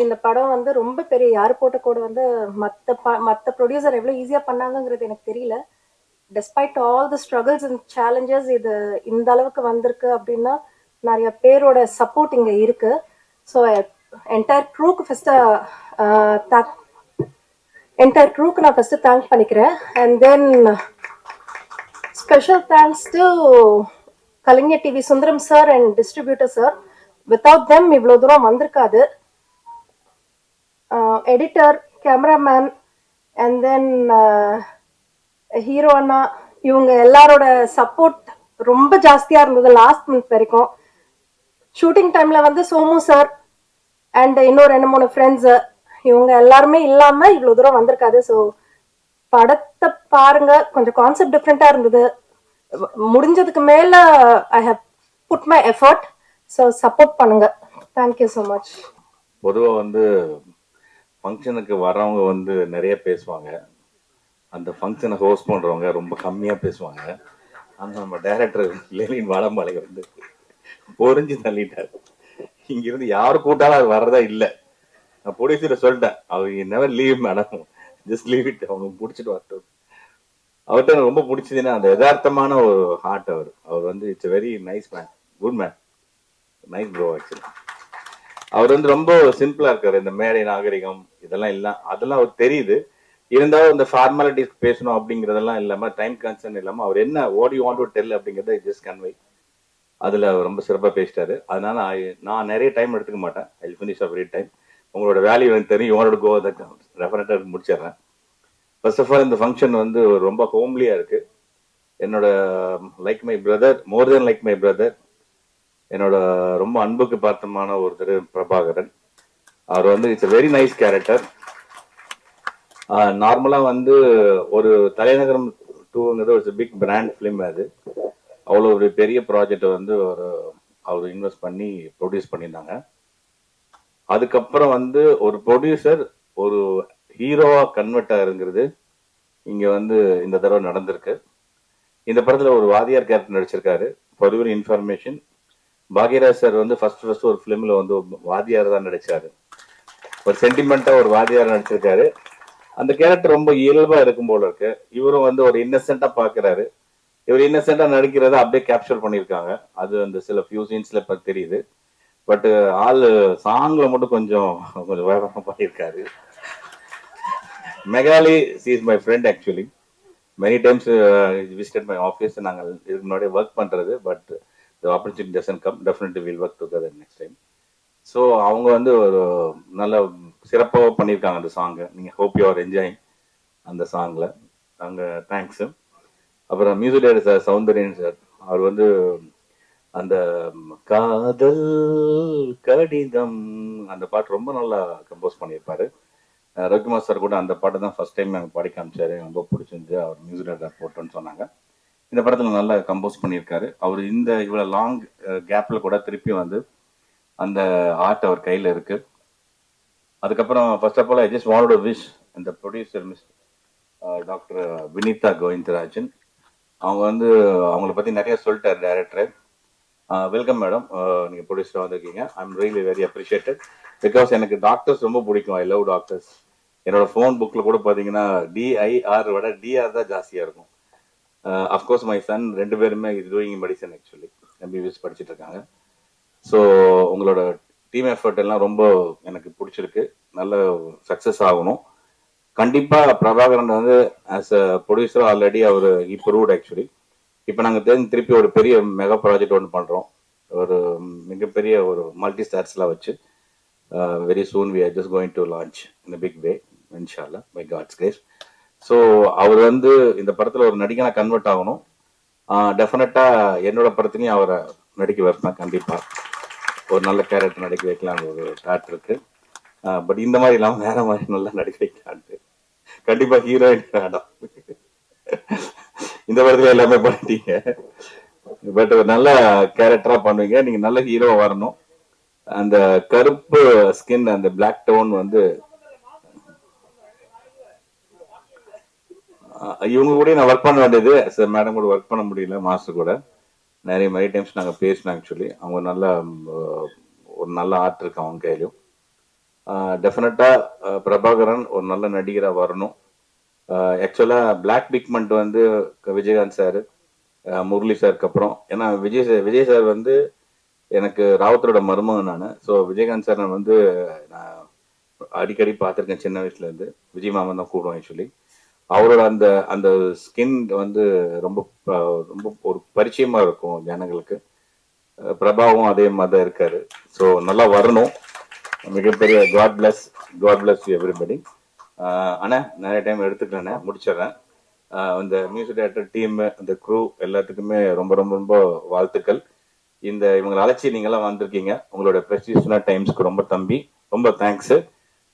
இந்த படம் வந்து ரொம்ப பெரிய யார் போட்ட கூட வந்து மற்ற ப்ரொடியூசர் எவ்வளோ ஈஸியாக பண்ணாங்கங்கிறது எனக்கு தெரியல. Despite all the struggles and challenges இது இந்த அளவுக்கு வந்திருக்கு அப்படின்னா நிறைய பேரோட சப்போர்ட் இங்கே இருக்கு. ஸோ என்டையர் க்ரூக்கு நான் ஃபஸ்ட்டு தேங்க் பண்ணிக்கிறேன். And then special thanks to Kalaignar TV Sundaram sir and distributor sir. Without them இவ்வளோ தூரம் வந்திருக்காது. Editor, cameraman and then hero அண்ணா, இவங்க எல்லாரோட சப்போர்ட் ரொம்ப ஜாஸ்தியா இருந்தது லாஸ்ட் மந்த் வரைக்கும். ஷூட்டிங் டைம்ல வந்து சோமு சார் அண்ட் இன்னும் 2-3 ஃப்ரெண்ட்ஸ், இவங்க எல்லாருமே இல்லாம இவ்வளவு தூரம் வந்திருக்காது. ஸோ படத்தை பாருங்க, கொஞ்சம் கான்செப்ட் டிஃப்ரெண்டா இருந்தது. முடிஞ்சதுக்கு மேல I have put my effort. So support பண்ணுங்க. Thank you so much. பொதுவாக வந்து ஃபங்க்ஷனுக்கு வரவங்க வந்து நிறைய பேசுவாங்க, அந்த ஃபங்க்ஷனை ஹோஸ்ட் பண்ணுறவங்க ரொம்ப கம்மியாக பேசுவாங்க. ஆனால் நம்ம டைரக்டர் லெனின் வாழம்பாலை வந்து பொறிஞ்சு தள்ளிட்டார். இங்கிருந்து யாரு கூட்டாலும் அது வர்றதா இல்லை. நான் ப்ரொடியூசரை சொல்லிட்டேன், அவர் never leave madam, just leave it, அவங்க பிடிச்சிட்டு வரட்டும். அவர்கிட்ட எனக்கு ரொம்ப பிடிச்சதுன்னா அந்த யதார்த்தமான ஒரு ஹார்ட். அவர் வந்து it's very nice man, good man, nice bro. Actually அவர் வந்து ரொம்ப சிம்பிளா இருக்காரு. இந்த மேடை நாகரிகம் இதெல்லாம் இல்லை, அதெல்லாம் அவர் தெரியுது. இருந்தாலும் இந்த ஃபார்மாலிட்டிஸ் பேசணும் அப்படிங்கிறதெல்லாம் இல்லாம, டைம் கன்சர்ன் இல்லாம அவர் என்ன what you want to tell அப்படிங்கிறத ஜஸ்ட் கன்வே, அதுல ரொம்ப சிறப்பாக பேசிட்டாரு. அதனால நான் நிறைய டைம் எடுத்துக்க மாட்டேன். I will finish every time. உங்களோட வேல்யூ எனக்கு தெரியும். You want to go that டெஃபினட்டா முடிச்சிடுறேன். ஃபர்ஸ்ட் ஆஃப் ஆல் இந்த ஃபங்க்ஷன் வந்து ரொம்ப ஹோம்லியா இருக்கு. என்னோட like my brother, more then like my brother, என்னோட ரொம்ப அன்புக்கு பார்த்தமான ஒருத்தர் பிரபாகரன். அவர் வந்து இட்ஸ் வெரி நைஸ் கேரக்டர். நார்மலா வந்து ஒரு தலைநகரம் 2ங்கிறது ஒரு பிக் பிராண்ட் ஃபிலிம். அது அவ்வளோ ஒரு பெரிய ப்ராஜெக்டை வந்து அவர் இன்வெஸ்ட் பண்ணி ப்ரொடியூஸ் பண்ணியிருந்தாங்க. அதுக்கப்புறம் வந்து ஒரு ப்ரொடியூசர் ஒரு ஹீரோவா கன்வெர்ட் ஆகுங்கிறது இங்க வந்து இந்த தடவை நடந்திருக்கு. இந்த படத்துல ஒரு வாதியார் கேரக்டர் நடிச்சிருக்காரு. For your information, Bhagyaraj sir வந்து ஃபர்ஸ்ட் ஒரு ஃபிலிம்ல வந்து வாதியார் தான் நடிச்சாரு. ஒரு சென்டிமெண்டா ஒரு வாதியார் நடிச்சிருக்காரு. அந்த கேரக்டர் ரொம்ப இயல்பா இருக்கும் போல இருக்கு. இவரும் வந்து ஒரு இன்னசென்ட்டா பாக்குறாரு. இவர் இன்னசென்ட்டா நடிக்கிறத அப்படியே கேப்சர் பண்ணியிருக்காங்க. அது அந்த சில ஃபியூ சீன்ஸ்ல இப்ப தெரியுது. பட் ஆள் சாங்ல மட்டும் கொஞ்சம் வேகமா பண்ணியிருக்காரு. Megali is my friend actually. Many times visited my office. நாங்கள் இதுக்கு முன்னாடி ஒர்க் பண்றது. But the opportunity doesn't come. Definitely will work together next time. So அவங்க வந்து ஒரு நல்ல சிறப்பாக பண்ணியிருக்காங்க அந்த சாங்கை. நீங்கள் ஹோப் யூ ஆர் என்ஜாயிங் அந்த சாங்கில். அங்கே தேங்க்ஸ். அப்புறம் music director sir Soundaryan sir, அவர் வந்து அந்த காதல் கடிதம் அந்த பாட்டு ரொம்ப நல்லா கம்போஸ் பண்ணியிருப்பாரு. ரவிக்குமார் சார் கூட அந்த பாட்டு தான் ஃபர்ஸ்ட் டைம் எனக்கு பாடி காமிச்சாரு. ரொம்ப பிடிச்சிருந்து அவர் மியூசிக் டைரக்டர் போட்டோன்னு சொன்னாங்க. இந்த படத்தில் நல்லா கம்போஸ் பண்ணியிருக்காரு. அவர் இந்த இவ்வளோ லாங் கேப்பில் கூட திருப்பி வந்து அந்த ஆர்ட் அவர் கையில் இருக்கு. அதுக்கப்புறம் first of all I just want to wish அந்த producer miss doctor Vinitha Govindarajan. அவங்க வந்து அவங்கள பற்றி நிறைய சொல்லிட்டார் டைரக்டர். வெல்கம் மேடம், நீங்கள் ப்ரொடியூசராக வந்திருக்கீங்க. I am really very appreciated. Because எனக்கு டாக்டர்ஸ் ரொம்ப பிடிக்கும். I love doctors. என்னோட ஃபோன் புக்கில் கூட பார்த்தீங்கன்னா DIR விட DR தான் ஜாஸ்தியாக இருக்கும். அஃப்கோர்ஸ் மை சன் 2 பேருமே is doing medicine actually, MBBS படிச்சுட்டு இருக்காங்க. ஸோ உங்களோட டீம் எஃபர்ட் எல்லாம் ரொம்ப எனக்கு பிடிச்சிருக்கு. நல்ல சக்ஸஸ் ஆகணும். கண்டிப்பாக பிரபாகரன் வந்து ஆஸ் அ ப்ரொடியூசர் ஆல்ரெடி அவர் இம்ப்ரூவ்ட் ஆக்சுவலி. இப்போ நாங்கள் தெரிஞ்சு திருப்பி ஒரு பெரிய மெகா ப்ராஜெக்ட் ஒன்று பண்ணுறோம். ஒரு மிகப்பெரிய ஒரு மல்டி ஸ்டார்ஸ்லாம் வச்சு very soon we are just going to launch in big way இன்ஷால்லா பை காட்ஸ் கிரேஸ். ஸோ அவர் வந்து இந்த படத்தில் ஒரு நடிகனா கன்வெர்ட் ஆகணும். டெஃபினட்டாக என்னோட படத்துலையும் அவரை நடிக்க வைப்பேன். கண்டிப்பாக ஒரு நல்ல கேரக்டர் நடிக்க வைக்கலாம் ஒரு தாட் இருக்கு. பட் இந்த மாதிரி இல்லாமல் வேற மாதிரி நல்லா நடிக்க வைக்கலான்ட்டு. கண்டிப்பாக ஹீரோயின் வேண்டாம், இந்த படத்துல எல்லாமே பண்ணிட்டீங்க. பட் ஒரு நல்ல கேரக்டரா பண்ணுவீங்க. நீங்க நல்ல ஹீரோவா வரணும். அந்த கருப்பு ஸ்கின், அந்த பிளாக் டோன் வந்து இவங்க கூட நான் ஒர்க் பண்ண வேண்டியது. மேடம் கூட ஒர்க் பண்ண முடியல, மாஸ்டர் கூட நிறைய டைம்ஸ் நாங்கள் பேசினோம் ஆக்சுவலி. அவங்க நல்ல ஒரு நல்ல ஆர்ட் இருக்கு அவங்க கையிலும். டெஃபினட்டா பிரபாகரன் ஒரு நல்ல நடிகரா வரணும். ஆக்சுவலா பிளாக் பிக்மெண்ட் வந்து விஜயகாந்த் சார், முரளி சாருக்கு அப்புறம், ஏன்னா விஜய் சார் வந்து எனக்கு ராவத்தரோட மருமகன் நான். ஸோ விஜயகாந்த் சார் நான் அடிக்கடி பார்த்துருக்கேன் சின்ன வயசுல இருந்து. விஜய் மாமன் தான் கூடுவோம் ஆக்சுவலி. அவரோட அந்த அந்த ஸ்கின் ரொம்ப ரொம்ப ஒரு பரிச்சயமா இருக்கும் ஜனங்களுக்கு. பிரபாவும் அதே மாதிரி தான் இருக்காரு. ஸோ நல்லா வரணும். மிகப்பெரிய காட் பிளஸ் எவ்ரிபடி. அண்ணா நிறைய டைம் எடுத்துக்கிறேண்ணே, முடிச்சிடுறேன். இந்த மியூசிக் டைரக்டர் டீம், இந்த க்ரூ எல்லாத்துக்குமே ரொம்ப ரொம்ப ரொம்ப வாழ்த்துக்கள். இவங்களை அழைச்சி நீங்களாம் வந்திருக்கீங்க. உங்களோட ப்ரெஸ்டீஜியஸான டைம்ஸ்க்கு ரொம்ப தேங்க்ஸ்.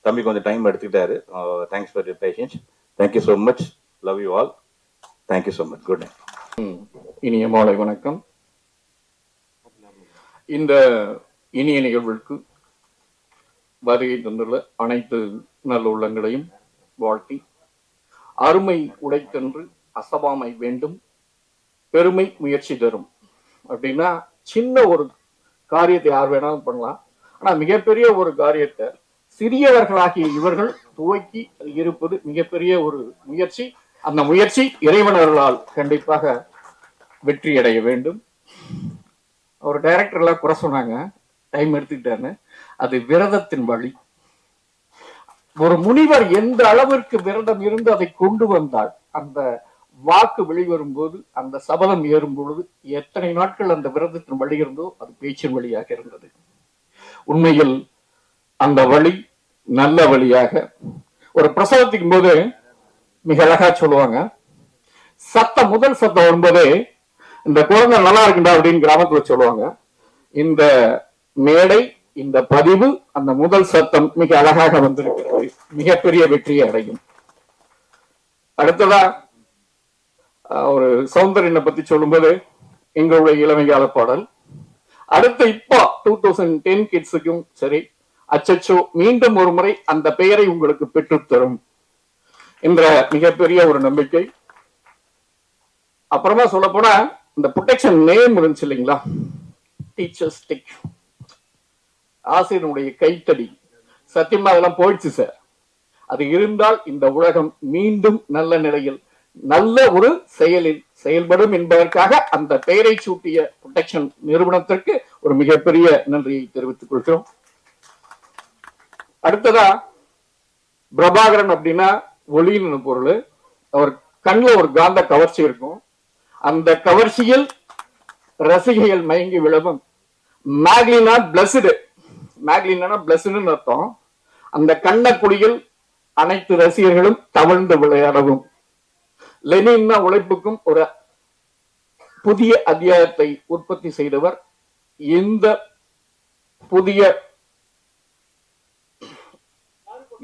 தம்பி கொஞ்சம் டைம் எடுத்துக்கிட்டாரு. Thanks for your patience. Thank you so much. Love you all. Thank you so much. Good night. இனிய மாலை வணக்கம். இந்த இனிய நிகழ்வுக்கு வருகை தந்துள்ள அனைத்து நல்ல உள்ளங்களையும் வாழ்த்தி, அருமை உடைத்தன்று அசபாமை வேண்டும், பெருமை முயற்சி தரும் அப்படின்னா, சின்ன ஒரு காரியத்தை யார் வேணாலும் பண்ணலாம். ஆனா மிகப்பெரிய ஒரு காரியத்தை சிறியவர்களாகிய இவர்கள் துவக்கி இருப்பது மிகப்பெரிய ஒரு முயற்சி. அந்த முயற்சி இறைவனர்களால் கண்டிப்பாக வெற்றி அடைய வேண்டும். ஒரு டைரக்டர்லாம் குறை சொன்னாங்க, டைம் எடுத்துக்கிட்டாருன்னு. அது விரதத்தின் வழி. ஒரு முனிவர் எந்த அளவிற்கு விரதம் இருந்து அதை கொண்டு வந்தால், அந்த வாக்கு வெளிவரும் போது, அந்த சபதம் ஏறும் பொழுது எத்தனை நாட்கள் அந்த விரதத்தின் வழி இருந்தோ அது பேச்சின் வழியாக இருந்தது. உண்மையில் அந்த வழி நல்ல வழியாக, ஒரு பிரசவத்தின் போது மிக அழகா சொல்லுவாங்க, முதல் சத்தம் வரும்போதே இந்த குழந்தை நல்லா இருக்குண்டா அப்படின்னு கிராமத்துல சொல்லுவாங்க. இந்த மேடை, இந்த பதிவு, அந்த முதல் சத்தம் மிக அழகாக வந்திருக்கிறது. மிகப்பெரிய வெற்றியை அடையும். அடுத்ததா ஒரு சௌந்தரியனை பத்தி சொல்லும்போது எங்களுடைய இளமைகால பாடல். அடுத்து இப்போ 2010 கிட்ஸுக்கும் சரி, அச்சச்சோ மீண்டும் ஒரு முறை அந்த பெயரை உங்களுக்கு பெற்றுத்தரும் என்ற மிகப்பெரிய ஒரு நம்பிக்கை. அப்புறமா சொல்ல போனா, இந்த ப்ரொடெக்ஷன் நேம் இருந்துச்சு இல்லைங்களா, டீச்சர்ஸ் ஸ்டிக், ஆசிரியனுடைய கைத்தடி, சத்தியமா அதெல்லாம் போயிடுச்சு சார். அது இருந்தால் இந்த உலகம் மீண்டும் நல்ல நிலையில் நல்ல ஒரு செயலில் செயல்படும் என்பதற்காக அந்த பெயரை சூட்டிய ப்ரொடெக்ஷன் நிறுவனத்திற்கு ஒரு மிகப்பெரிய நன்றியை தெரிவித்துக் கொள்கிறோம். அடுத்ததா பிரபாகரன் அப்படின்னா ஒளின்னு பொருள். அவர் கண்ணில் ஒரு காந்த கவர்ச்சி இருக்கும். அந்த கவர்ச்சியில் ரசிகைகள் மயங்கி விழவும். மேக்லினா பிளஸ்டு, மேக்லினா பிளஸ்டுன்னு அர்த்தம். அந்த கண்ணக்குழியில் அனைத்து ரசிகர்களும் தவழ்ந்து விளையாடவும். லெனின்னா உழைப்புக்கும் ஒரு புதிய அத்தியாயத்தை உற்பத்தி செய்தவர். இந்த புதிய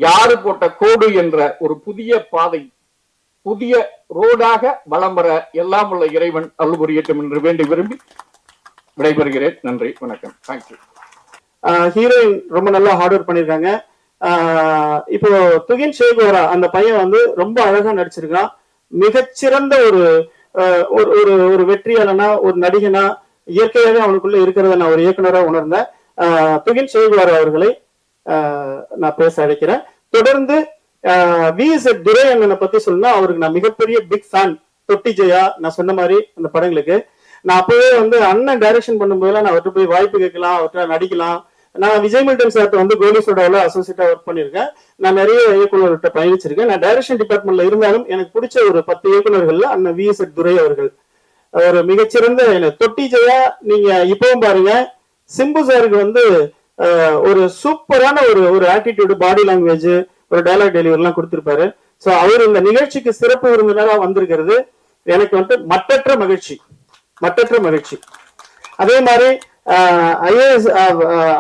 யாரு போட்ட கோடு என்ற ஒரு புதிய பாதை, புதிய ரோடாக வலம் வர எல்லாம் உள்ள இறைவன் அருள் புரியட்டும் என்று வேண்டி விரும்பி விடைபெறுகிறேன். நன்றி, வணக்கம். தேங்க்யூ. ஹீரோயின் ரொம்ப நல்லா ஹார்ட் ஒர்க் பண்ணிருக்காங்க. இப்போ துகின் சேகோரா அந்த பையன் ரொம்ப அழகா நடிச்சிருக்கான். மிகச்சிறந்த ஒரு ஒரு வெற்றியாளனா, ஒரு நடிகனா, இயற்கையாகவே அவனுக்குள்ள இருக்கிறத நான் ஒரு இயக்குனராக உணர்ந்தேன். துகின் சேகோரா அவர்களை நான் பேச அழைக்கிறேன். தொடர்ந்து விஎஸ்எட் துரை அண்ணனை பத்தி சொல்லணும்னா, அவருக்கு நான் மிகப்பெரிய பிக் ஃபேன். தொட்டி ஜெயா, நான் சொன்ன மாதிரி அந்த படங்களுக்கு நான் அப்பவே அண்ணன் டைரக்ஷன் பண்ணும்போதெல்லாம் நான் அவர்கிட்ட போய் வாய்ப்பு கேட்கலாம், அவர்கிட்ட நடிக்கலாம். நான் விஜய் மில்டன் சார்ட்ட கோலி சோடாவில் அசோசியேட்டா ஒர்க் பண்ணியிருக்கேன். நான் நிறைய இயக்குநர்கிட்ட பயணிச்சிருக்கேன். நான் டைரக்ஷன் டிபார்ட்மெண்ட்ல இருந்தாலும் எனக்கு பிடிச்ச ஒரு 10 இயக்குநர்கள்ல அண்ணன் விஎஸ்எட் துரை அவர்கள் ஒரு மிகச்சிறந்த. தொட்டி ஜெயா நீங்க இப்பவும் பாருங்க, சிம்பு சாருக்கு ஒரு சூப்பரான ஒரு ஆட்டிடியூடு, பாடி லாங்குவேஜ், ஒரு டயலாக் டெலிவரி எல்லாம் கொடுத்திருப்பாரு. சோ அவர் இந்த நிகழ்ச்சிக்கு சிறப்பு விருந்தினராக வந்திருக்கிறது எனக்கு மட்டற்ற மகிழ்ச்சி. அதே மாதிரி IAS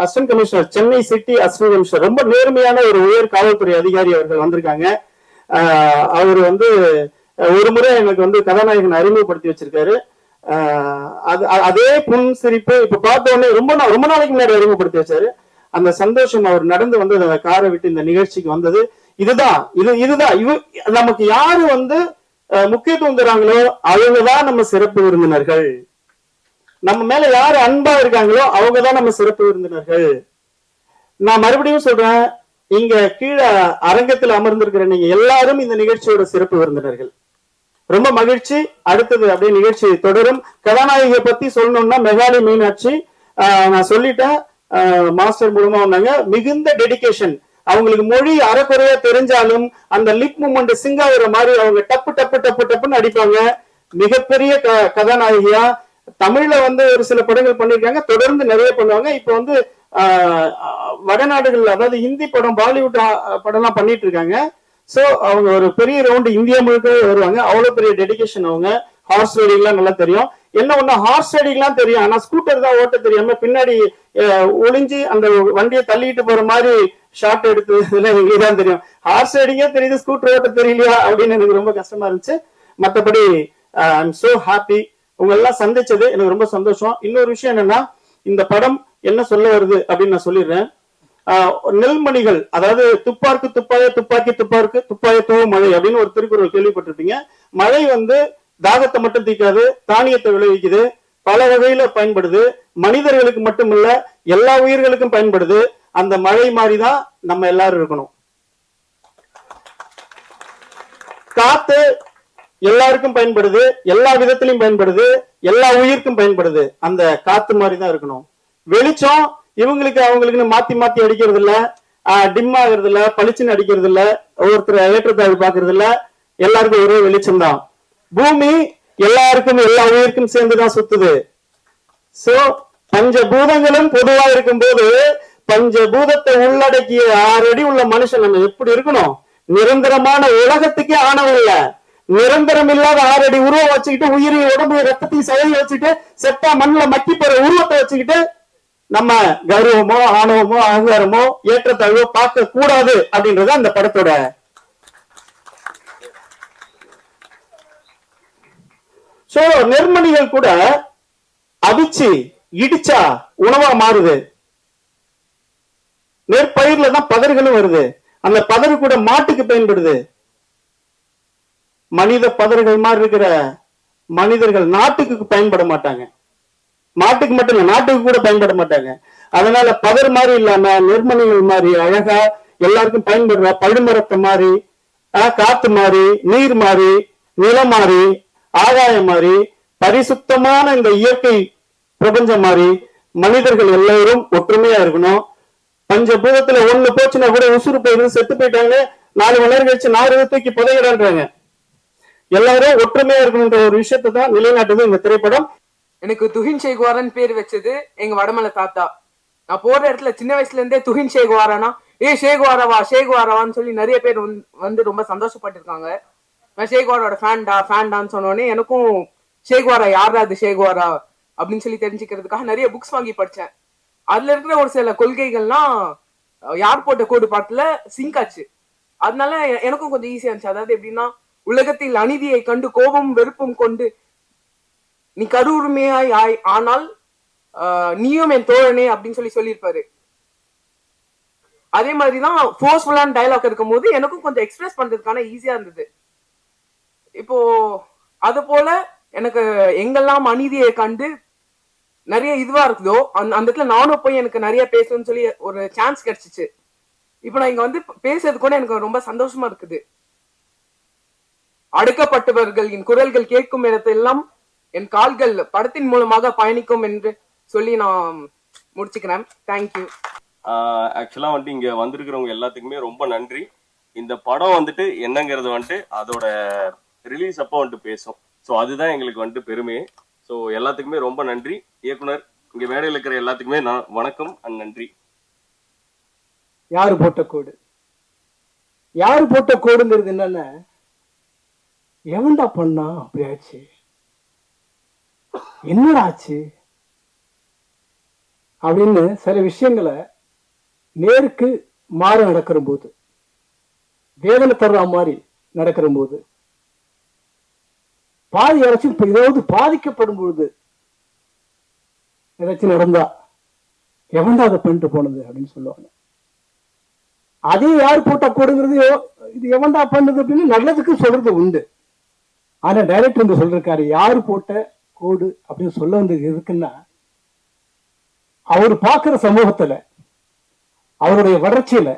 assistant commissioner, Chennai city assistant commissioner, ரொம்ப நேர்மையான ஒரு உயர் காவல்துறை அதிகாரி அவர்கள் வந்திருக்காங்க. அவர் ஒரு முறை எனக்கு கதாநாயகன் அறிமுகப்படுத்தி வச்சிருக்காரு. அதே புன் சிரிப்பு இப்ப பார்த்த உடனே ரொம்ப நாளைக்கு முன்னாடி அறிமுகப்படுத்தி வச்சாரு. அந்த சந்தோஷம், அவர் நடந்து அந்த காரை விட்டு இந்த நிகழ்ச்சிக்கு வந்தது. இதுதான் நமக்கு யாரு முக்கியத்துவம் தராங்களோ அவங்கதான் நம்ம சிறப்பு விருந்தினர்கள். நம்ம மேல யாரு அன்பா இருக்காங்களோ அவங்கதான் நம்ம சிறப்பு விருந்தினர்கள். நான் மறுபடியும் சொல்றேன், இங்க கீழே அரங்கத்தில் அமர்ந்திருக்கிற நீங்க எல்லாரும் இந்த நிகழ்ச்சியோட சிறப்பு விருந்தினர்கள். ரொம்ப மகிழ்ச்சி. அடுத்தது அப்படியே நிகழ்ச்சி தொடரும். கதாநாயகியை பத்தி சொல்லணும்னா மெகாலி மீனாட்சி நான் சொல்லிட்டேன், மாஸ்டர் மூலமா வந்தாங்க. மிகுந்த டெடிகேஷன். அவங்களுக்கு மொழி அறக்குறையா தெரிஞ்சாலும் அந்த லிப் மூமெண்ட் சிங்காகிற மாதிரி அவங்க டப்பு டப்பு டப்பு டப்புன்னு அடிப்பாங்க. மிகப்பெரிய கதாநாயகியா தமிழ்ல வந்து ஒரு சில படங்கள் பண்ணிருக்காங்க, தொடர்ந்து நிறைய பண்ணுவாங்க. இப்ப வந்து வடநாடுகள், அதாவது ஹிந்தி படம், பாலிவுட் படம்லாம் பண்ணிட்டு இருக்காங்க. சோ அவங்க ஒரு பெரிய ரவுண்ட் இந்தியா முழுக்க வருவாங்க. அவ்வளவு பெரிய டெடிகேஷன் அவங்க. ஹார்ஸ் ரைடிங் எல்லாம் நல்லா தெரியும். என்ன ஒண்ணு, ஹார்ஸ் ரைடிங் எல்லாம் தெரியும், ஆனா ஸ்கூட்டர் தான் ஓட்ட தெரியாம பின்னாடி ஒளிஞ்சு அந்த வண்டியை தள்ளிட்டு போற மாதிரி ஷார்ட் எடுத்ததுல எங்களுக்கு தான் தெரியும். ஹார்ஸ் ரைடிங்கே தெரியுது, ஸ்கூட்டர் ஓட்ட தெரியலையா அப்படின்னு எனக்கு ரொம்ப கஷ்டமா இருந்துச்சு. மற்றபடி ஐ எம் சோ ஹாப்பி. உங்க எல்லாம் சந்திச்சது எனக்கு ரொம்ப சந்தோஷம். இன்னொரு விஷயம் என்னன்னா, இந்த படம் என்ன சொல்ல வருது அப்படின்னு நான் சொல்லிடுறேன். நெல்மணிகள், அதாவது துப்பார்க்கு துப்பாய துப்பாக்கி துப்பார்க்கு துப்பாய தூவு மழை அப்படின்னு ஒரு திருக்குறள் கேள்விப்பட்டிருப்பீங்க. மழை வந்து தாகத்தை மட்டும் தீக்காது, தானியத்தை விளைவிக்குது, பல வகையில பயன்படுது. மனிதர்களுக்கு மட்டும் இல்ல, எல்லா உயிர்களுக்கும் பயன்படுது. அந்த மழை மாதிரிதான் நம்ம எல்லாரும் இருக்கணும். காத்து எல்லாருக்கும் பயன்படுது, எல்லா விதத்திலையும் பயன்படுது, எல்லா உயிருக்கும் பயன்படுது. அந்த காத்து மாதிரிதான் இருக்கணும். வெளிச்சம் இவங்களுக்கு அவங்களுக்குன்னு மாத்தி மாத்தி அடிக்கிறது இல்ல, டிம் ஆகுறது இல்ல, பளிச்சுன்னு அடிக்கிறது இல்ல, ஒவ்வொருத்தர் ஏற்றத்தாழ்வு பாக்குறது இல்ல, எல்லாருக்கும் ஒரே வெளிச்சம் தான். பூமி எல்லாருக்கும் எல்லா உயிருக்கும் சேர்ந்துதான் சுத்துது. சோ பஞ்சபூதங்களும் பொதுவா இருக்கும் போது பஞ்சபூதத்தை உள்ளடக்கிய 6 அடி உள்ள மனுஷன் நம்ம எப்படி இருக்கணும்? நிரந்தரமான உலகத்துக்கே ஆனவன் இல்ல, நிரந்தரம் இல்லாத 6 அடி உருவம் வச்சுக்கிட்டு, உயிரையும் உடம்பு ரத்தத்தையும் செயல் வச்சுக்கிட்டு, செத்தா மண்ணில் மக்கி போற உருவத்தை வச்சுக்கிட்டு நம்ம கௌரவமோ ஆணவமோ அகங்காரமோ ஏற்றத்தாழ்வோ பார்க்க கூடாது அப்படின்றது அந்த படத்தோட. சோ நெற்மணிகள் கூட அவிச்சு இடிச்சா உணவா மாறுது. நெற்பயிர்ல தான் பதர்களும் வருது. அந்த பதறு கூட மாட்டுக்கு பயன்படுது. மனித பதர்கள் மாதிரி இருக்கிற மனிதர்கள் நாட்டுக்கு பயன்பட மாட்டாங்க. மாட்டுக்கு மட்டும் இல்ல, நாட்டுக்கு கூட பயன்பட மாட்டாங்க. அதனால பதர் மாதிரி இல்லாம நெற்மணிகள் மாதிரி அழகா எல்லாருக்கும் பயன்படுற பழுமரத்தை மாதிரி, காத்து மாதிரி, நீர் மாதிரி, நிலம் மாதிரி, ஆகாயம் மாதிரி, பரிசுத்தமான இந்த இயற்கை பிரபஞ்சம் மாதிரி மனிதர்கள் எல்லாரும் ஒற்றுமையா இருக்கணும். பஞ்சபூதத்துல ஒண்ணு போச்சுன்னா கூட உசுறு போயிருந்து செத்து போயிட்டாங்க, 4 மணி நேரம் கழிச்சு 4 தூக்கி புதையிடான்றாங்க. எல்லாரும் ஒற்றுமையா இருக்கணுன்ற ஒரு விஷயத்தை தான் நிலைநாட்டுது இந்த திரைப்படம். எனக்கு துஹின் ஷேகுவாரன் பேர் வச்சது எங்க வடமலை தாத்தா. நான் போற இடத்துல சின்ன வயசுல இருந்தே துஹின் ஷேகுவாரானா ஷேகுவாராவா ஷேகுவாராவான்னு சொல்லி நிறைய பேர் வந்து ரொம்ப சந்தோஷப்பட்டிருக்காங்க. நான் ஷேகுவாரோட ஃபேன்டான்னு சொன்னோடனே எனக்கும் ஷேகுவாரா யாரா அது ஷேகுவாரா அப்படின்னு சொல்லி தெரிஞ்சுக்கிறதுக்காக நிறைய புக்ஸ் வாங்கி படிச்சேன். அதுல இருக்கிற ஒரு சில கொள்கைகள்லாம் யார் போட்ட கோடு பாட்டுல சிங்க் ஆச்சு. அதனால எனக்கும் கொஞ்சம் ஈஸியா இருந்துச்சு. அதாவது எப்படின்னா, உலகத்தில் அநீதியை கண்டு கோபம் வெறுப்பும் கொண்டு நீ கருவுரிமையாய் ஆனால் நீயும் என் தோழனே அப்படின்னு சொல்லியிருப்பாரு. அதே மாதிரிதான் ஃபோர்ஸ்ஃபுல்லான டயலாக் இருக்கும் போது எனக்கும் கொஞ்சம் எக்ஸ்பிரஸ் பண்றதுக்கான ஈஸியா இருந்தது. இப்போ அது போல எனக்கு எங்கெல்லாம் அநீதியை கண்டு நிறைய இதுவா இருக்குதோ அந்த இடத்துல நானும் போய் எனக்கு நிறைய பேசணும்னு சொல்லி ஒரு சான்ஸ் கிடைச்சிச்சு. இப்போ நான் இங்க வந்து பேசுறது கூட எனக்கு ரொம்ப சந்தோஷமா இருக்குது. அடுக்கப்பட்டவர்களின் குரல்கள் கேட்கும் இடத்தெல்லாம் என் கால்கள் படத்தின் மூலமாக பயணிக்கும் என்று சொல்லி நான் முடிச்சுக்கிறேன். தேங்க்யூ. ஆக்சுவலா வந்துட்டு இங்க வந்திருக்கிறவங்க எல்லாத்துக்குமே ரொம்ப நன்றி. இந்த படம் வந்துட்டு என்னங்கிறது வந்துட்டு அதோட ரிலீஸ் அப்போ வந்துட்டு பேசும். ஸோ அதுதான் எங்களுக்கு வந்துட்டு பெருமையே. ஸோ எல்லாத்துக்குமே ரொம்ப நன்றி. இயக்குனர், இங்க மேடையில் இருக்கிற எல்லாத்துக்குமே வணக்கம் அண்ட் நன்றி. யாரு போட்ட கோடு? யாரு போட்ட கோடுங்கிறது என்னன்னா, எவன்டா பண்ணா அப்படி ஆச்சு, என்னடா ஆச்சு அப்படின்னு சில விஷயங்களை நேருக்கு மாற நடக்கிற போது, வேதனை தர்ற மாதிரி நடக்கிற போது, பாதி யாராச்சும் இப்ப ஏதாவது பாதிக்கப்படும் பொழுது ஏதாச்சும் நடந்தா எவன்டா அதை பண்ணிட்டு போனது அப்படின்னு சொல்லுவாங்க. அதே யார் போட்டா கோடுங்கிறது இது எவன்டா பண்ணது அப்படின்னு நல்லதுக்கு சொல்றது உண்டு. ஆனா டைரக்டர் வந்து சொல்றாரு, யாரு போட்ட கோடு அப்படின்னு சொல்ல வந்தது எதுக்குன்னா, அவர் பார்க்கிற சமூகத்துல, அவருடைய வளர்ச்சியில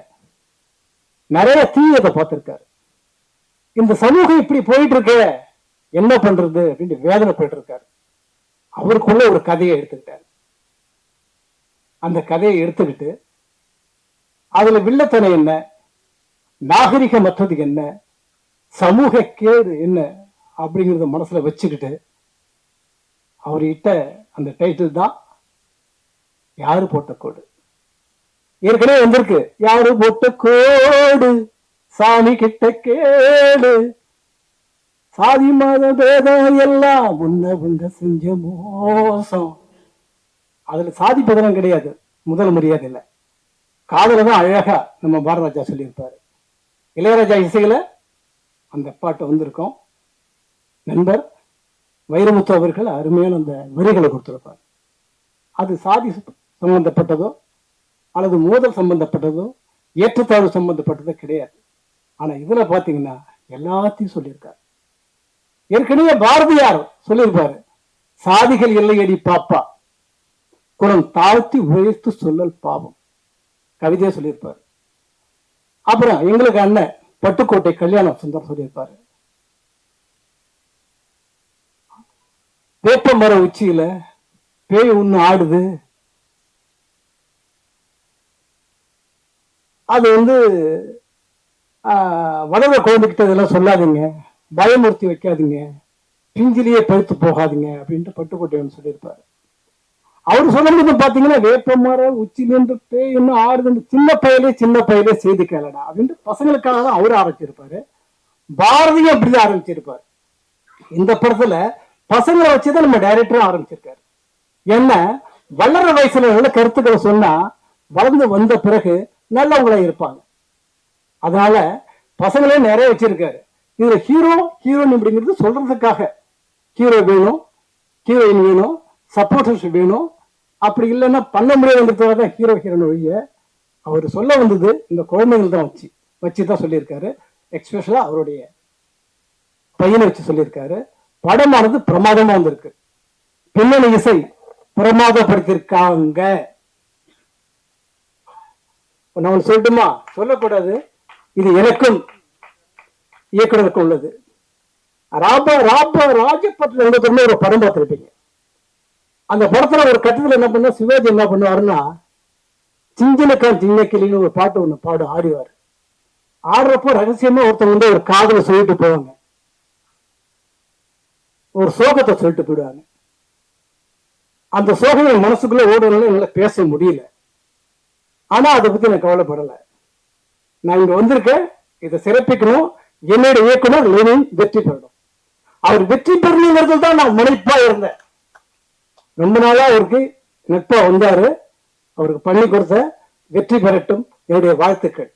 நிறைய தீயதை பார்த்திருக்காரு. இந்த சமூகம் இப்படி போயிட்டு இருக்க என்ன பண்றது அப்படின்னு வேதனைப்பட்டு இருக்காரு. அவருக்குள்ள ஒரு கதையை எடுத்துக்கிட்டாரு. அந்த கதையை எடுத்துக்கிட்டு அதுல வில்லத்தனை என்ன, நாகரிகமற்றது என்ன, சமூக கேடு என்ன அப்படிங்கறத மனசுல வச்சுக்கிட்டு அவர் இட்ட அந்த டைட்டில் தான் யாரு போட்ட கோடு. ஏற்கனவே வந்திருக்கு, யாரு போட்ட கோடு சாமி கிட்ட கேடு, சாதி மத பேதம் எல்லாம் உன்ன செஞ்ச மோசம். அதுல சாதி பதனம் கிடையாது, முதல் மரியாதை இல்லை. காதல தான் அழகா நம்ம பாரதராஜா சொல்லியிருப்பாரு. இளையராஜா இசையில அந்த பாட்டு வந்திருக்கோம். நண்பர் வைரமுத்து அவர்கள் அருமையான அந்த வரிகளை கொடுத்திருப்பார். அது சாதி சம்பந்தப்பட்டதோ அல்லது மோதல் சம்பந்தப்பட்டதோ ஏற்றத்தாழ்வு சம்பந்தப்பட்டதோ கிடையாது. ஆனா இதுல பாத்தீங்கன்னா எல்லாத்தையும் சொல்லியிருக்காரு. ஏற்கனவே பாரதியார் சொல்லியிருப்பாரு, சாதிகள் எல்லையடி பாப்பா குணம் தாழ்த்தி உயர்த்து சொல்லல் பாவம், கவிதையை சொல்லியிருப்பாரு. அப்புறம் எங்களுக்கு அண்ணன் பட்டுக்கோட்டை கல்யாணம் சுந்தரம் சொல்லியிருப்பாரு, வேப்ப மர உச்சியில பேய் ஒண்ணு ஆடுது, அது வளர குழந்தைகிட்ட இதெல்லாம் சொல்லாதீங்க, பயமுறுத்தி வைக்காதீங்க, பிஞ்சிலேயே பழுத்து போகாதீங்க அப்படின்ட்டு பட்டுக்கோட்டை சொல்லியிருப்பாரு. அவரு சொல்லும்போது பாத்தீங்கன்னா வேப்ப மர உச்சிலேருந்து பேய் இன்னும் ஆடுது, சின்ன பையிலே செய்து கேளடா அப்படின்ட்டு பசங்களுக்காக தான் அவரு ஆரம்பிச்சிருப்பாரு. பாரதியும் அப்படிதான் ஆரம்பிச்சிருப்பாரு. இந்த படத்துல பசங்களை வச்சுதான் நம்ம டைரக்டரும் ஆரம்பிச்சிருக்காரு. என்ன வளர்ற வயசுல நல்ல கருத்துக்களை சொன்னா வளர்ந்து வந்த பிறகு நல்லவங்களா இருப்பாங்க. அதனால பசங்களே நிறைய வச்சிருக்காரு. இதுல ஹீரோயின் அப்படிங்கிறது சொல்றதுக்காக ஹீரோ வேணும், ஹீரோயின் வேணும், சப்போர்ட்டர்ஸ் வேணும். அப்படி இல்லைன்னா பண்ண முடியாதுன்றதுக்காக தான் ஹீரோயின் ஒழிய அவர் சொல்ல வந்தது இந்த குழந்தைகள் தான் வச்சுதான் சொல்லியிருக்காரு. எக்ஸ்பெஷலா அவருடைய பையனை வச்சு சொல்லியிருக்காரு. படமானது பிரமாதமா வந்திருக்கு. பின்னணி இசை பிரமாதப்படுத்திருக்காங்க. நான் சொல்லட்டுமா? சொல்லக்கூடாது. இது எனக்கும் இயக்குனருக்கும் உள்ளது. ராஜபத்ரன் ஒரு படம் பார்த்திருப்பீங்க. அந்த படத்துல ஒரு கட்டத்துல என்ன பண்ண சிவாஜி என்ன பண்ணுவாருன்னா, சிஞ்சனக்கான் சின்னக்கிளின்னு ஒரு பாட்டு ஒண்ணு ஆடுவார். ஆடுறப்போ ரகசியமா ஒருத்தவங்க ஒரு காதலை சொல்லிட்டு போவாங்க, ஒரு சோகத்தை சொல்லிட்டு போயிடுவாங்க. அந்த சோகம் என் மனசுக்குள்ள ஓடுறதுனால என்னால பேச முடியல. ஆனா அதை பத்தி நான் கவலைப்படல. நான் இங்க வந்திருக்கேன், இதை சிறப்பிக்கணும். என்னோட இயக்குனர் லெனின் வெற்றி பெறணும். அவர் வெற்றி பெறணுங்கிறது தான் நான் முனைப்பா இருந்தேன். ரொம்ப நாளா அவருக்கு நட்பா வந்தாரு. அவருக்கு பண்ணி கொடுத்த வெற்றி பெறட்டும் என்னுடைய வாழ்த்துக்கள்.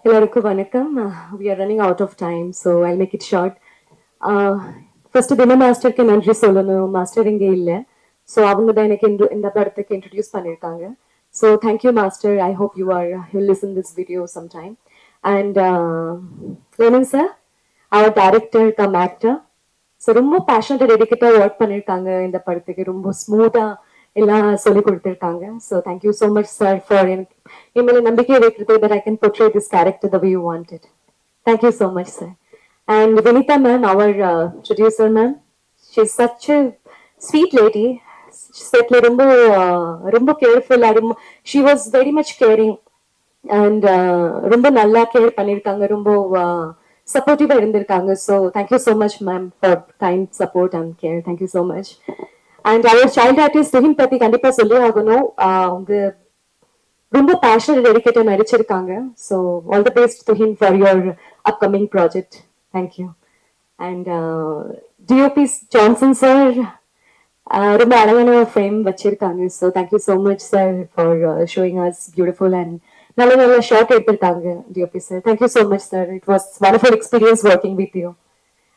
எல்லாருக்கும் வணக்கம். We are running out of time, so I'll make it short. First தின மாஸ்டருக்கு நன்றி சொல்லணும். மாஸ்டர் இங்கே இல்ல, so அவங்க தான் எனக்கு இந்த படத்துக்கு இன்ட்ரோடியூஸ் பண்ணிருக்காங்க. So thank you master. I hope you'll listen this video sometime. And Lenin sir, our director cum actor, so ரொம்ப passionate dedicated work பண்ணிருக்காங்க இந்த படத்துக்கு. ரொம்ப ஸ்மூத்தா எல்லாம் சொல்லி கொடுத்திருக்காங்க. So thank you so much sir for என் நம்பிக்கை வைக்கிறது that I can portray this character the way you wanted. Thank you so much sir. And Vinita ma'am, our producer ma'am, she's such a sweet lady. Settle ரொம்ப கேர்ஃபுல்லா, she was very much caring and ரொம்ப நல்லா care பண்ணிருக்காங்க, ரொம்ப சப்போர்ட்டிவா இருந்திருக்காங்க. So thank you so much ma'am for kind support and care. Thank you so much. And our child artist Tuhin பத்தி கண்டிப்பா சொல்லி ஆகணும். அவங்க ரொம்ப passionate dedicated நடிச்சிருக்காங்க. So all the best to him for your upcoming project. Thank you. And DOP Johnson sir, ரொம்ப அழகான frame வச்சிருக்காங்க. So thank you so much sir for showing us beautiful and நல்ல ஷார்ட் எடுத்திருக்காங்க DOP sir. Thank you so much sir. It was wonderful experience working with you.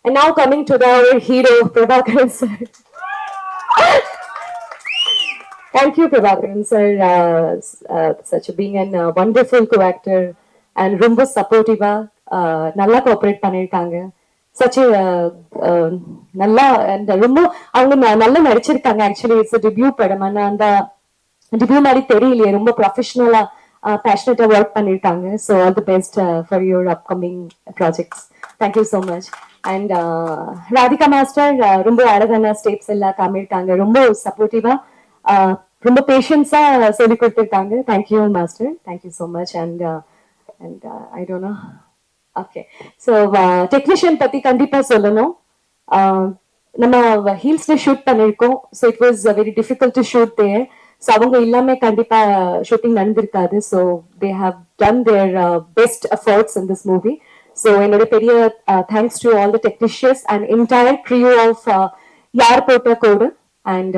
And now coming to our hero Prabhakaran sir. Thank you Prabhakaran sir, such being and wonderful co-actor and ரொம்ப சப்போர்ட்டிவா நல்லா cooperate பண்ணியிருக்காங்க. such a நல்லா and ரொம்ப அவங்க நல்லா நடிச்சிருக்காங்க. Actually it's debut படம். ஆனா அந்த டெபியூ மாதிரி தெரியலையே, ரொம்ப ப்ரொஃபஷனலா பேஷனேட்டா ஒர்க் பண்ணிருக்காங்க. So all the best for your upcoming projects. Thank you so much. And Radhika master ரொம்ப அழகான ஸ்டெப்ஸ் எல்லாம் காமிருக்காங்க. ரொம்ப சப்போர்ட்டிவா ரொம்ப பேஷன்ஸா சொல்லி கொடுத்துருக்காங்க. Thank you master, thank you so much. And I don't know. Okay, so technician பத்தி கண்டிப்பா சொல்லணும். நம்ம ஹீல்ஸ்ல ஷூட் பண்ணிருக்கோம். So it was very difficult to shoot there. So அவங்க எல்லாமே கண்டிப்பா ஷூட்டிங் நடந்திருக்காது. So they have done their best efforts in this movie. So என்னோட பெரிய thanks to all the technicians and entire crew of யார் போட்ட கோடு. And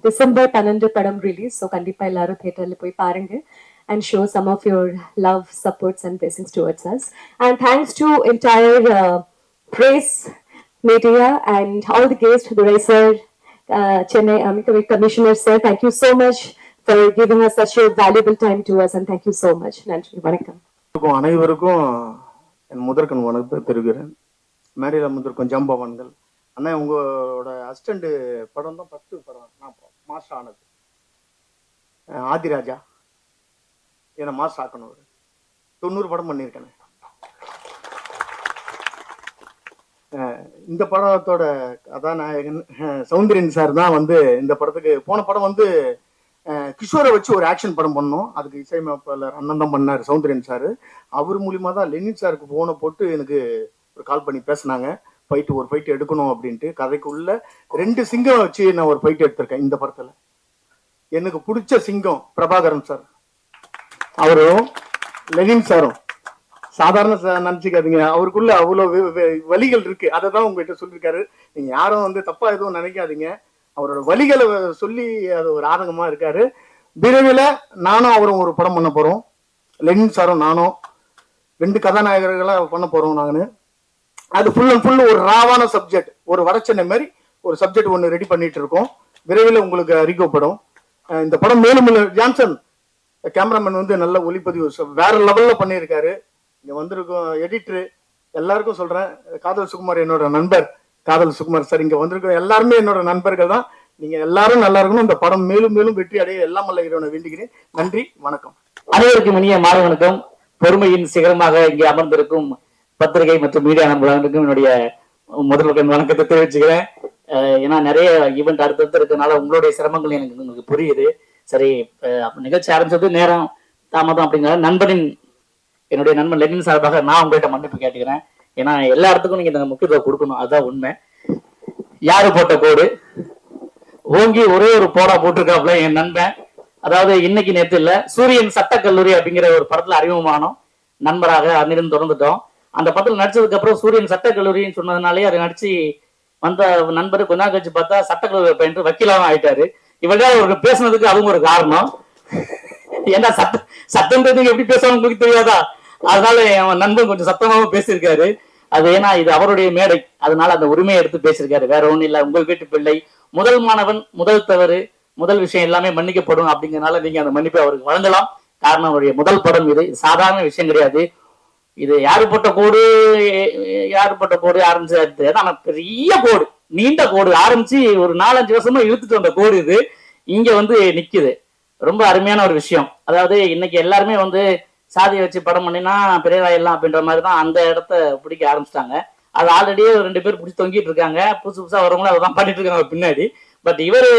December 12 படம் release. So கண்டிப்பா எல்லாரும் தியேட்டர்ல போய் பாருங்க and show some of your love, supports and blessings towards us. And thanks to entire press, media and all the guests, Durai sir, Chennai Commissioner sir, thank you so much for giving us such a valuable time to us, and thank you so much. நன்றி, வணக்கம். அனைவருக்கும் என் முதற்கண் வணக்கத்தை தெரிவிக்கிறேன். மேரில முதற்கண் ஜம்பவான்கள் அண்ணா, உங்களோட assistant படம் தான் ஃபர்ஸ்ட் படம் நான் மாஸ்டர் ஆனது. ஆதிராஜா என்ன மாஸ்டர் ஆக்கணும். 90 படம் பண்ணியிருக்கேன். இந்த படத்தோட கதாநாயகன் சௌந்தரியன் சார் தான் வந்து இந்த படத்துக்கு போன படம் வந்து கிஷோரை வச்சு ஒரு ஆக்ஷன் படம் பண்ணோம். அதுக்கு இசையமைப்பாளர் அண்ணன் தான் பண்ணார் சௌந்தரியன் சார். அவர் மூலியமா தான் லெனின் சாருக்கு போனை போட்டு எனக்கு ஒரு கால் பண்ணி பேசினாங்க. ஒரு ஃபைட் எடுக்கணும் அப்படின்ட்டு. கதைக்குள்ள 2 சிங்கம் வச்சு நான் ஒரு ஃபைட் எடுத்திருக்கேன் இந்த படத்துல. எனக்கு பிடிச்ச சிங்கம் பிரபாகரன் சார், அவரும் லெனின் சாரும். சாதாரண நினைச்சுக்காதீங்க, அவருக்குள்ள அவ்வளவு வலிகள் இருக்கு. அதை தான் உங்ககிட்ட சொல்லியிருக்காரு. நீங்க யாரும் வந்து தப்பா எதுவும் நினைக்காதீங்க. அவரோட வலிகளை சொல்லி அது ஒரு ஆதங்கமா இருக்காரு. விரைவில் நானும் அவரும் ஒரு படம் பண்ண போறோம். லெனின் சாரும் நானும் 2 கதாநாயகர்களா பண்ண போறோம். நானு அது ஃபுல் அண்ட் ஃபுல் ஒரு ராவான சப்ஜெக்ட், ஒரு வடச்சென்னை மாதிரி ஒரு சப்ஜெக்ட் ஒன்று ரெடி பண்ணிட்டு இருக்கோம். விரைவில் உங்களுக்கு அறிவிக்கப்படும். இந்த படம் மேலும் ஜான்சன் கேமராமேன் வந்து நல்ல ஒளிப்பதிவு வேற லெவல்ல பண்ணியிருக்காரு. இங்க வந்திருக்கும் எடிட்டரு எல்லாருக்கும் சொல்றேன், காதல் சுகுமார் என்னோட நண்பர். காதல் சுகுமார் சார் இங்க வந்திருக்கோம் எல்லாருமே என்னோட நண்பர்கள் தான். நீங்க எல்லாரும் நல்லா இருக்கணும். இந்த படம் மேலும் மேலும் வெற்றி அடைய எல்லாம் வல்ல இறைவனை வேண்டுகிறேன். நன்றி, வணக்கம். அனைவருக்கும் இனிய மாலை வணக்கம். பொறுமையின் சிகரமாக இங்கே அமர்ந்திருக்கும் பத்திரிகை மற்றும் மீடியா நண்பர்களுக்கும் என்னுடைய முதல் வணக்கத்தை தெரிவிச்சுக்கிறேன். ஏன்னா நிறைய ஈவெண்ட் அடுத்தடுத்து இருக்கனால உங்களுடைய சிரமங்கள் எனக்கு புரியுது. சரி, நிகழ்ச்சி ஆரம்பிச்சது நேரம் தாமதம் அப்படிங்கிற என்னுடைய நண்பன் லெனின் சார்பாக நான் உங்கள்கிட்ட மன்னிப்பு கேட்டுக்கிறேன். ஏன்னா எல்லா இடத்துக்கும் நீங்க முக்கியத்துவம் கொடுக்கணும், அதுதான் உண்மை. யாரு போட்ட கோடு ஓங்கி ஒரே ஒரு போடா போட்டிருக்காப்புல என் நண்பன். அதாவது இன்னைக்கு நேற்று இல்ல, சூரியன் சட்டக்கல்லூரி அப்படிங்கிற ஒரு படத்துல அறிமுகமானோம். நண்பராக அன்னிடம் தொடர்ந்துட்டோம். அந்த படத்துல நடிச்சதுக்கு அப்புறம் சூரியன் சட்டக்கல்லூரின்னு சொன்னதுனாலே அதை நடிச்சு வந்த நண்பர் கொஞ்ச நாள் கழிச்சு பார்த்தா சட்டக்கல்லூரி பயின்று வக்கீலாவும் ஆயிட்டாரு. இவளே அவருக்கு பேசுனதுக்கு அவங்க ஒரு காரணம். ஏன்னா சத்தம் எப்படி பேசணும் உங்களுக்கு தெரியாதா? அதனால என் நண்பன் கொஞ்சம் சத்தமாவும் பேசியிருக்காரு. அது ஏன்னா இது அவருடைய மேடை, அதனால அந்த உரிமையை எடுத்து பேசியிருக்காரு. வேற ஒண்ணும் இல்ல. உங்கள் வீட்டு பிள்ளை, முதல் மாணவன், முதல் தவறு, முதல் விஷயம் எல்லாமே மன்னிக்கப்படும். அப்படிங்கிறனால நீங்க அந்த மன்னிப்பை அவருக்கு வழங்கலாம். காரணம் அவருடைய முதல் படம் இது சாதாரண விஷயம் கிடையாது. இது யாரு போட்ட கோடு ஆரம்பிச்சு, ஆனா பெரிய கோடு, நீண்ட கோடு ஆரம்பிச்சு ஒரு 4-5 வருஷமா இழுத்துட்டு வந்த கோடு இது இங்க வந்து நிக்குது. ரொம்ப அருமையான ஒரு விஷயம். அதாவது இன்னைக்கு எல்லாருமே வந்து சாதியை வச்சு படம் பண்ணினா பெரியராயிடலாம் அப்படின்ற மாதிரி தான் அந்த இடத்த பிடிக்க ஆரம்பிச்சிட்டாங்க. அது ஆல்ரெடியே 2 பேர் பிடிச்சி தொங்கிட்டு இருக்காங்க. புதுசா வரவங்களும் அதான் பண்ணிட்டு இருக்காங்க பின்னாடி. பட் இவர்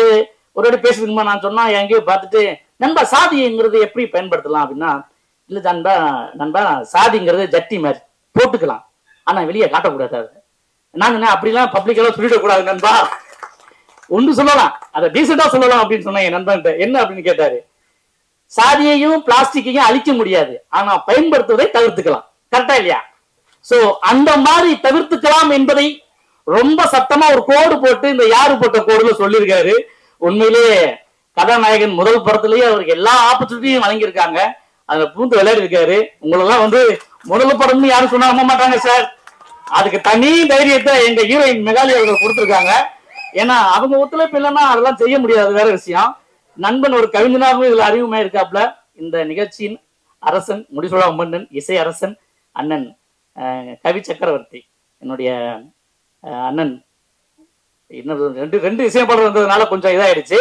ஒரு வாட்டி பேசுறதுக்குமா நான் சொன்னா எங்கேயோ பார்த்துட்டு, நண்பா சாதிங்கிறது எப்படி பயன்படுத்தலாம் அப்படின்னா, இல்ல நண்பா சாதிங்கிறது ஜட்டி மாதிரி போட்டுக்கலாம், ஆனா வெளியே காட்டக்கூடாது. நான் என்ன அப்படிலாம் பப்ளிக்கெல்லாம் சொல்லிடக்கூடாது நண்பா, ஒன்று சொல்லலாம், அதை டீசெண்டா சொல்லலாம் அப்படின்னு சொன்னேன் என் நண்பன். என்ன அப்படின்னு கேட்டாரு, சாதியையும் பிளாஸ்டிக்கையும் அழிக்க முடியாது, ஆனா பயன்படுத்துவதை தவிர்த்துக்கலாம். கரெக்டா இல்லையா? சோ அந்த மாதிரி தவிர்த்துக்கலாம் என்பதை ரொம்ப சத்தமா ஒரு கோடு போட்டு இந்த யாரு போட்ட கோடுல சொல்லியிருக்காரு. உண்மையிலேயே கதாநாயகன் முதல் படத்திலேயே அவருக்கு எல்லா ஆப்பர்ச்சுனிட்டியும் வழங்கியிருக்காங்க. அதுல பூந்து விளையாடி இருக்காரு. உங்களெல்லாம் வந்து முதல் படம்னு யாரும் சொன்னா நம்ப மாட்டாங்க சார். அதுக்கு தனி தைரியத்தை எங்க ஹீரோயின் மெகாலி அவர்கள் கொடுத்துருக்காங்க. ஏன்னா அவங்க ஒத்துழைப்பு இல்லைன்னா அதெல்லாம் செய்ய முடியாது, வேற விஷயம். நண்பன் ஒரு கவிஞனாகவும் இதுல அறிவுமா இருக்காப்ல. இந்த நிகழ்ச்சியின் அரசன், முடிசூழா மன்னன், இசை அரசன் அண்ணன் கவி சக்கரவர்த்தி, என்னுடைய அண்ணன். இன்னும் ரெண்டு இசையப்பாளர் வந்ததுனால கொஞ்சம் இதாயிடுச்சு.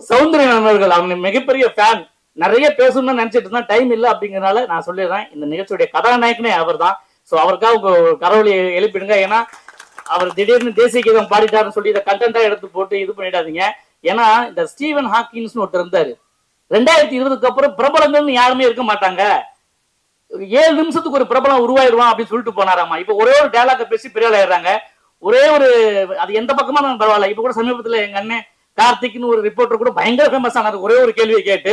சௌந்தர்யன் அவர்கள் அவங்க மிகப்பெரிய ஃபேன், நிறைய பேசணும்னு நினைச்சிட்டு இருந்தா டைம் இல்லை அப்படிங்கறதுனால நான் சொல்லிடுறேன், இந்த நிகழ்ச்சியுடைய கதாநாயகனே அவர் தான். ஸோ அவருக்காக உங்க கரவொலி எழுப்பிடுங்க. ஏன்னா அவர் திடீர்னு தேசிய கீதம் பாடிட்டாருன்னு சொல்லி இதை கண்டென்ட்டா எடுத்து போட்டு இது பண்ணிடாதீங்க. ஏன்னா இந்த ஸ்டீவன் ஹாக்கின்ஸ் ஒருத்தர் இருந்தாரு, 2020க்கு அப்புறம் பிரபலங்கள்னு யாருமே இருக்க மாட்டாங்க, 7 நிமிஷத்துக்கு ஒரு பிரபலம் உருவாயிருவான் அப்படின்னு சொல்லிட்டு போனாராமா. இப்ப ஒரே ஒரு டயலாக பேசி பெரிய ஆயிடுறாங்க. ஒரே ஒரு அது எந்த பக்கமா நான் பரவாயில்ல. இப்ப கூட சமீபத்துல எங்க அண்ணன் கார்த்திக்னு ஒரு ரிப்போர்ட்டர் கூட பயங்கர ஃபேமஸ் ஆனாரு ஒரே ஒரு கேள்வியை கேட்டு.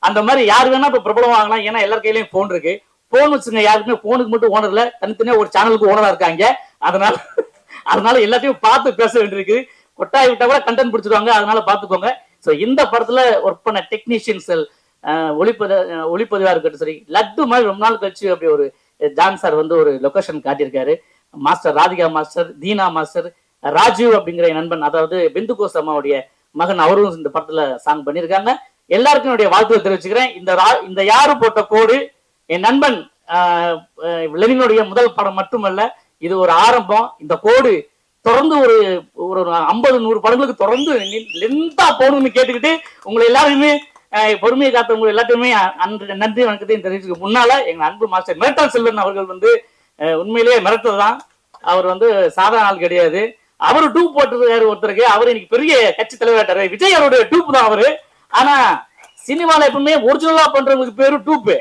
அந்த மாதிரி யாரு வேணா இப்ப பிரபலம் வாங்கலாம். ஏன்னா எல்லார் கையிலயும் போன் இருக்கு. போன் வச்சுங்க, யாருக்குமே போனுக்கு மட்டும் ஓனர் இல்ல, தனித்தனியா ஒரு சேனலுக்கு ஓனரா இருக்காங்க. அதனால எல்லாத்தையும் பார்த்து பேச வேண்டியிருக்கு. கொட்டாய் விட்டா கூட கண்டென்ட் பிடிச்சிருவாங்க, அதனால பாத்துக்கோங்க. சோ இந்த படத்துல ஒர்க் பண்ண டெக்னீஷியன்ஸ், ஒளிப்பதிவா இருக்கட்டும் சரி, லட்டு மாதிரி ரொம்ப நாள் கழிச்சு அப்படி ஒரு ஜான் சார் வந்து ஒரு லொகேஷன் காட்டியிருக்காரு. Master Radhika master, Dheena master, Rajeev அப்படிங்கிற என் நண்பன், அதாவது பிந்து கோஸ் அம்மாவுடைய மகன், அவரும் இந்த படத்துல சாங் பண்ணியிருக்காங்க. எல்லாருக்கும் என்னுடைய வாழ்த்துக்களை தெரிவிச்சுக்கிறேன். இந்த யாரு போட்ட கோடு என் நண்பன் லெனினுடைய முதல் படம் மட்டுமல்ல, இது ஒரு ஆரம்பம். இந்த கோடு தொடர்ந்து ஒரு 50-100 படங்களுக்கு தொடர்ந்து லென்த்தா போகணும்னு கேட்டுக்கிட்டு உங்களை எல்லாருமே பொறுமையை காத்த உங்களை எல்லாத்தையுமே நன்றி வணக்கத்தையும் தெரிவிச்சுக்க முன்னால எங்க அன்பு மாஸ்டர் மிரட்டல் செல்வன் அவர்கள் வந்து உண்மையிலேயே மிரட்டல் தான். அவர் வந்து சாதாரண ஆள் கிடையாது. அவரு டூப் போட்டிருக்காரு ஒருத்தருக்கு, அவரு இன்னைக்கு பெரிய கட்சி தலைவராட்டாரு. விஜய் அவருடைய டூப் தான் அவரு. ஆனா சினிமால எப்பவுமே ஒரிஜினலா பண்றவங்களுக்கு பேரு டூப்பு,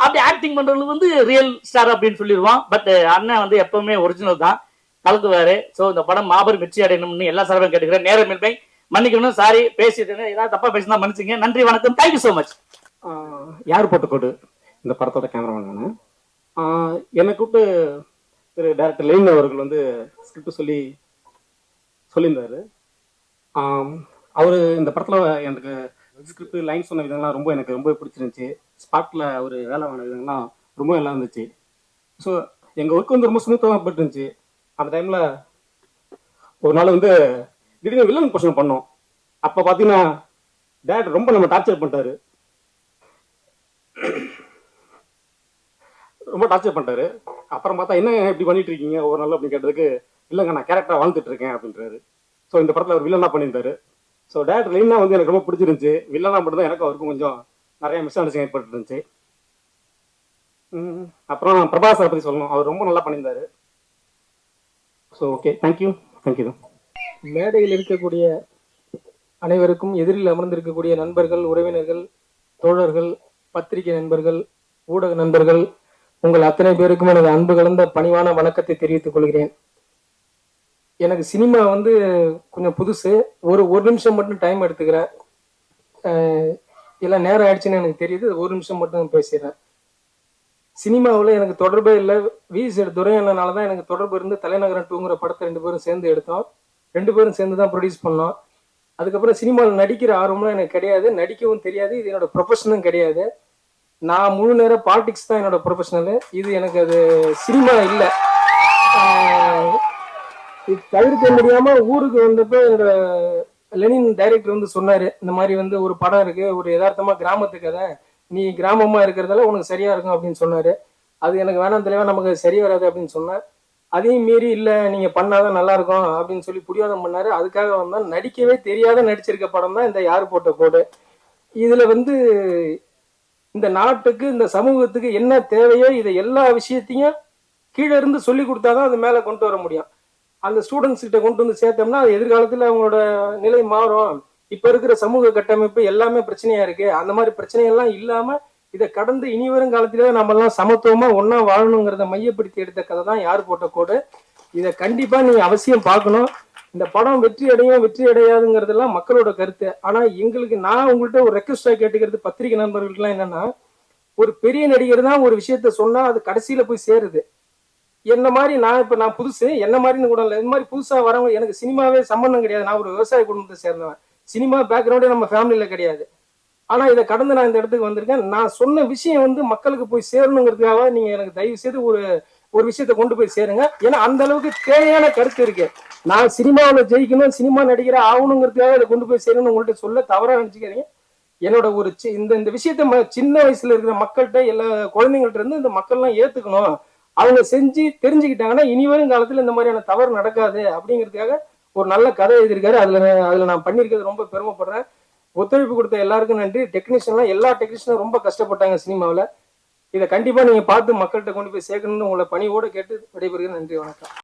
அப்படி ஆக்டிங் பண்றவங்களுக்கு வந்து ரியல் ஸ்டார் அப்படின்னு சொல்லிடுவான். பட் அண்ணன் வந்து எப்பவுமே ஒரிஜினல் தான் கலக்குவாரு. சோ இந்த படம் மாபெரும் வெற்றி அடையணும்னு எல்லா சார்பையும் கேட்டுக்கிறேன். நேரமின்மை மன்னிக்கணும், சாரி பேசிட்டு ஏதாவது தப்பா பேசினா மன்னிச்சுங்க. நன்றி, வணக்கம், தேங்க்யூ சோ மச். யார் போட்ட கோடு இந்த படத்தோட கேமராமேன் நான். என்னை கூப்பிட்டு திரு டைரக்டர் லெனின் அவர்கள் வந்து ஸ்கிரிப்ட் சொல்லியிருந்தாரு. அவரு இந்த படத்துல எனக்கு ஸ்கிரிப்ட் லைன் சொன்ன விதங்கள்லாம் எனக்கு ரொம்ப பிடிச்சிருந்துச்சு. ஸ்பாட்ல ஒரு வேலை வாங்கின விதங்கள்லாம் ரொம்ப நல்லா இருந்துச்சு. ஸோ எங்கள் ஒர்க் வந்து ரொம்ப ஸ்மூத்தாக தான் போயிட்டு இருந்துச்சு. அந்த டைம்ல ஒரு நாள் வந்து திடீர்னு வில்லன் கொஸ்டின் பண்ணோம். அப்போ பார்த்தீங்கன்னா டேரக்டர் ரொம்ப நம்ம டார்ச்சர் பண்ணிட்டாரு. அப்புறம் பார்த்தா என்ன இப்படி பண்ணிட்டு இருக்கீங்க ஒரு நாள் அப்படின்னு கேட்டதுக்கு, இல்லைங்க நான் கேரக்டரா வாழ்ந்துட்டு இருக்கேன் அப்படின்றாரு. ஸோ இந்த படத்தில் அவர் வில்லனா பண்ணியிருந்தாரு. ஸோ டேரக்டர் லைனா வந்து எனக்கு ரொம்ப பிடிச்சிருந்துச்சு. வில்லனா மட்டும் தான் எனக்கு அவருக்கும் கொஞ்சம் நிறைய மிஸ் அண்டர்ஸ்டாண்டிங் ஏற்பட்டு இருந்துச்சு. அப்புறம் பிரபாஸ் பற்றி சொல்லணும், அவர் ரொம்ப நல்லா பண்ணியிருந்தாரு. So okay, thank you. மேடையில் இருக்கக்கூடிய அனைவருக்கும், எதிரில் அமர்ந்திருக்கக்கூடிய நண்பர்கள், உறவினர்கள், தோழர்கள், பத்திரிகை நண்பர்கள், ஊடக நண்பர்கள், உங்கள் அத்தனை பேருக்கும் எனது அன்பு கலந்த பணிவான வணக்கத்தை தெரிவித்துக் கொள்கிறேன். எனக்கு சினிமா வந்து கொஞ்சம் புதுசு. ஒரு நிமிஷம் மட்டும் டைம் எடுத்துக்கிறேன். எல்லாம் நேரம் ஆயிடுச்சுன்னு எனக்கு தெரியுது. ஒரு நிமிஷம் மட்டும் பேசிடுறேன். சினிமாவில் எனக்கு தொடர்பே இல்லை. துரையண்ணனால தான் எனக்கு தொடர்பு இருந்து தலைநகரம் 2ங்கிற படத்தை 2 பேரும் சேர்ந்து எடுத்தோம். 2 பேரும் சேர்ந்து தான் ப்ரொடியூஸ் பண்ணோம். அதுக்கப்புறம் சினிமாவில் நடிக்கிற ஆர்வம்லாம் எனக்கு கிடையாது, நடிக்கவும் தெரியாது, இது என்னோட ப்ரொஃபஷனும் கிடையாது. நான் முழு நேரம் பாலிடிக்ஸ் தான் என்னோட ப்ரொஃபஷனலு. இது எனக்கு அது சினிமா இல்லை. இது தவிர்க்க முடியாம ஊருக்கு வந்தப்போ என்னோட லெனின் டைரக்டர் வந்து சொன்னாரு, இந்த மாதிரி வந்து ஒரு படம் இருக்கு, ஒரு யதார்த்தமா கிராமத்து கதை, நீ கிராமமா இருக்கிறதால உனக்கு சரியா இருக்கும் அப்படின்னு சொன்னாரு. அது எனக்கு வேணாம் தலைவா, நமக்கு சரி வராது அப்படின்னு சொன்னேன். அதையும் மீறி இல்லை நீங்க பண்ணாதான் நல்லா இருக்கும் அப்படின்னு சொல்லி புடிவாதம் பண்ணாரு. அதுக்காக வந்தா நடிக்கவே தெரியாத நடிச்சிருக்க படம் தான் இந்த யாரு போட்ட கோடு. இதுல வந்து இந்த நாட்டுக்கு, இந்த சமூகத்துக்கு என்ன தேவையோ இதை எல்லா விஷயத்தையும் கீழே இருந்து சொல்லி கொடுத்தாதான் அது மேல கொண்டு வர முடியும். அந்த ஸ்டூடெண்ட்ஸ் கிட்ட கொண்டு வந்து சேர்த்தோம்னா அது எதிர்காலத்துல அவங்களோட நிலை மாறும். இப்ப இருக்கிற சமூக கட்டமைப்பு எல்லாமே பிரச்சனையா இருக்கு. அந்த மாதிரி பிரச்சனையெல்லாம் இல்லாம இதை கடந்து இனி வரும் காலத்திலே நம்ம எல்லாம் சமத்துவமா ஒன்னா வாழணுங்கிறத மையப்படுத்தி எடுத்த கதை தான் யார் போட்ட கோடு. இதை கண்டிப்பா நீங்க அவசியம் பார்க்கணும். இந்த படம் வெற்றி அடையும் வெற்றி அடையாதுங்கிறதெல்லாம் மக்களோட கருத்து. ஆனா எங்களுக்கு நான் உங்கள்கிட்ட ஒரு ரெக்வஸ்டா கேட்டுக்கிறது பத்திரிகை நண்பர்களுக்குலாம் என்னன்னா, ஒரு பெரிய நடிகர் தான் ஒரு விஷயத்த சொன்னா அது கடைசியில போய் சேருது. என்ன மாதிரி நான் புதுசு, என்ன மாதிரின்னு கூட இல்லை, இந்த மாதிரி புதுசா வரவங்க, எனக்கு சினிமாவே சம்பந்தம் கிடையாது. நான் ஒரு விவசாய குடும்பத்தை சேர்ந்தவன். சினிமா பேக்ரவுண்டே நம்ம ஃபேமிலியில கிடையாது. ஆனா இதை கடந்து நான் இந்த இடத்துக்கு வந்திருக்கேன். நான் சொன்ன விஷயம் வந்து மக்களுக்கு போய் சேரணுங்கிறதுக்காக நீங்க எனக்கு தயவு செய்து ஒரு விஷயத்த கொண்டு போய் சேருங்க. ஏன்னா அந்த அளவுக்கு தேவையான கருத்து இருக்கு. நான் சினிமாவில் ஜெயிக்கணும், சினிமா நடிகர ஆகணுங்கிறதுக்காக இதை கொண்டு போய் சேரணும் உங்கள்கிட்ட சொல்ல தவறா நினைச்சுக்கிறீங்க. என்னோட ஒரு இந்த விஷயத்த சின்ன வயசுல இருக்கிற மக்கள்கிட்ட, எல்லா குழந்தைங்கள்ட்ட இருந்து இந்த மக்கள்லாம் ஏத்துக்கணும். அவங்க செஞ்சு தெரிஞ்சுக்கிட்டாங்கன்னா இனி வரும் காலத்துல இந்த மாதிரியான தவறு நடக்காது அப்படிங்கிறதுக்காக ஒரு நல்ல கதை எழுதியிருக்காரு. அதுல நான் பண்ணியிருக்கிறது ரொம்ப பெருமைப்படுறேன். ஒத்துழைப்பு கொடுத்த எல்லாருக்கும் நன்றி. டெக்னீஷியன்லாம் எல்லா டெக்னீஷியனும் ரொம்ப கஷ்டப்பட்டாங்க சினிமாவில். இதை கண்டிப்பா நீங்க பார்த்து மக்கள்கிட்ட கொண்டு போய் சேர்க்கணும்னு உங்களை பணியோடு கேட்டு விடைபெறுகிறேன். நன்றி, வணக்கம்.